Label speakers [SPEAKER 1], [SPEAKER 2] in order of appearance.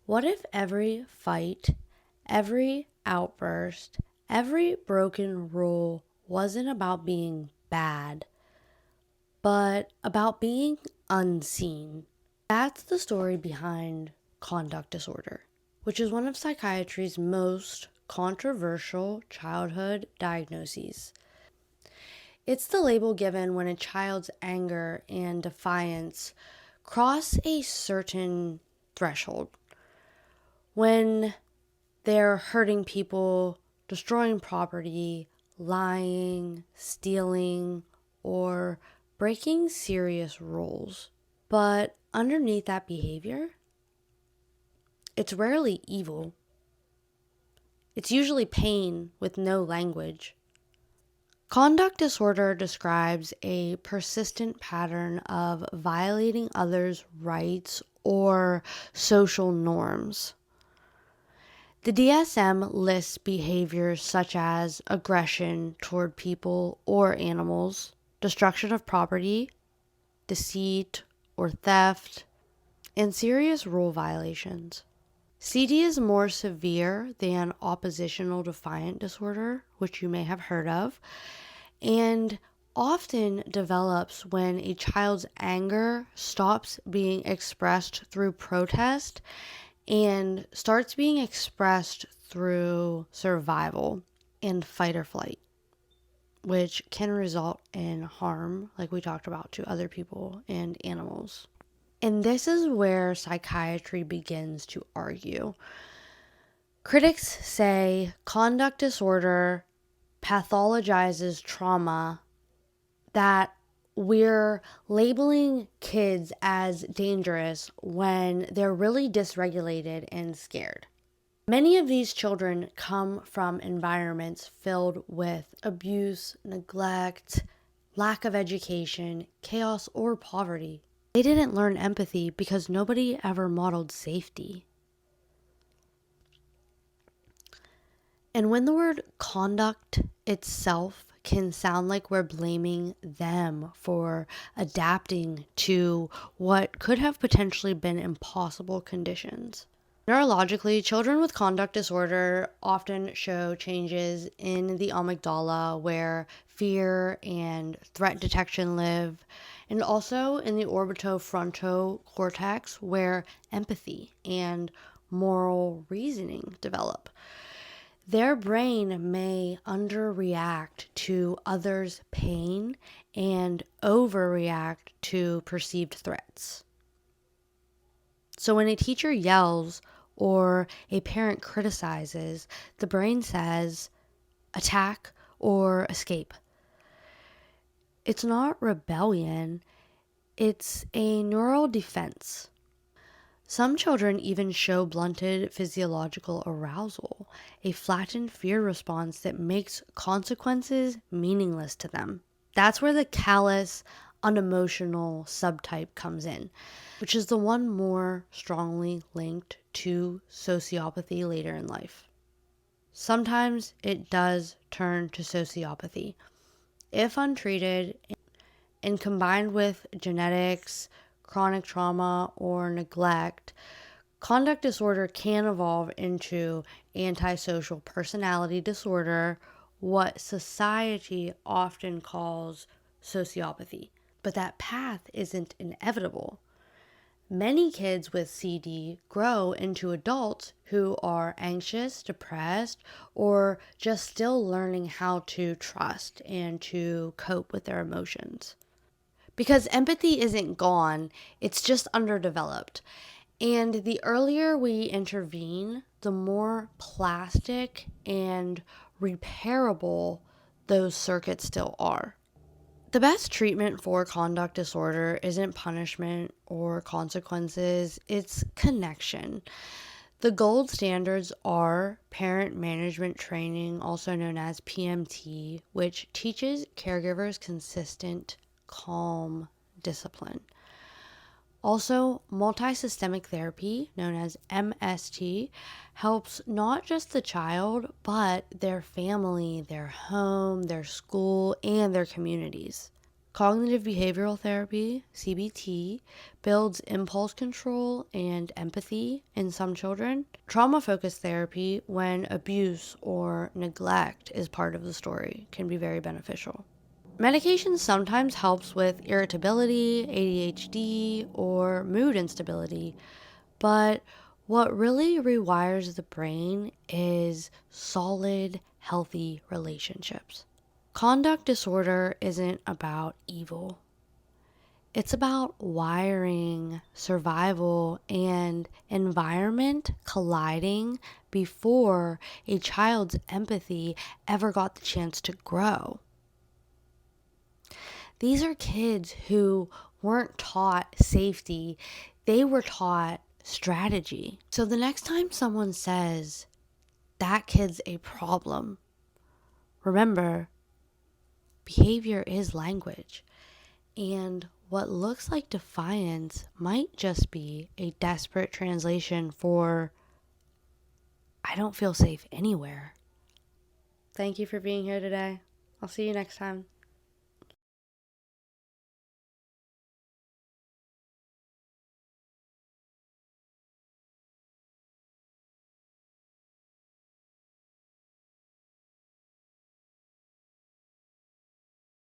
[SPEAKER 1] What if every fight, every outburst, every broken rule wasn't about being bad, but about being unseen? That's the story behind conduct disorder, which is one of psychiatry's most controversial childhood diagnoses. It's the label given when a child's anger and defiance cross a certain threshold. When they're hurting people, destroying property, lying, stealing, or breaking serious rules. But underneath that behavior, it's rarely evil. It's usually pain with no language. Conduct disorder describes a persistent pattern of violating others' rights or social norms. The DSM lists behaviors such as aggression toward people or animals, destruction of property, deceit or theft, and serious rule violations. CD is more severe than oppositional defiant disorder, which you may have heard of, and often develops when a child's anger stops being expressed through protest and starts being expressed through survival and fight or flight, which can result in harm, like we talked about, to other people and animals. And this is where psychiatry begins to argue. Critics say conduct disorder pathologizes trauma, that we're labeling kids as dangerous when they're really dysregulated and scared. Many of these children come from environments filled with abuse, neglect, lack of education, chaos, or poverty. They didn't learn empathy because nobody ever modeled safety. And when the word conduct itself can sound like we're blaming them for adapting to what could have potentially been impossible conditions. Neurologically, children with conduct disorder often show changes in the amygdala where fear and threat detection live, and also in the orbitofrontal cortex where empathy and moral reasoning develop. Their brain may underreact to others' pain and overreact to perceived threats. So when a teacher yells or a parent criticizes, the brain says attack or escape. It's not rebellion, it's a neural defense. Some children even show blunted physiological arousal, a flattened fear response that makes consequences meaningless to them. That's where the callous, unemotional subtype comes in, which is the one more strongly linked to sociopathy later in life. Sometimes it does turn to sociopathy. If untreated and combined with genetics, chronic trauma, or neglect, conduct disorder can evolve into antisocial personality disorder, what society often calls sociopathy. But that path isn't inevitable. Many kids with CD grow into adults who are anxious, depressed, or just still learning how to trust and to cope with their emotions. Because empathy isn't gone, it's just underdeveloped. And the earlier we intervene, the more plastic and repairable those circuits still are. The best treatment for conduct disorder isn't punishment or consequences, it's connection. The gold standards are parent management training, also known as PMT, which teaches caregivers consistent, calm discipline. Also, multisystemic therapy, known as MST, helps not just the child, but their family, their home, their school, and their communities. Cognitive behavioral therapy, CBT, builds impulse control and empathy in some children. Trauma-focused therapy, when abuse or neglect is part of the story, can be very beneficial. Medication sometimes helps with irritability, ADHD, or mood instability, but what really rewires the brain is solid, healthy relationships. Conduct disorder isn't about evil. It's about wiring, survival, and environment colliding before a child's empathy ever got the chance to grow. These are kids who weren't taught safety, they were taught strategy. So the next time someone says, that kid's a problem, remember, behavior is language. And what looks like defiance might just be a desperate translation for, I don't feel safe anywhere. Thank you for being here today. I'll see you next time.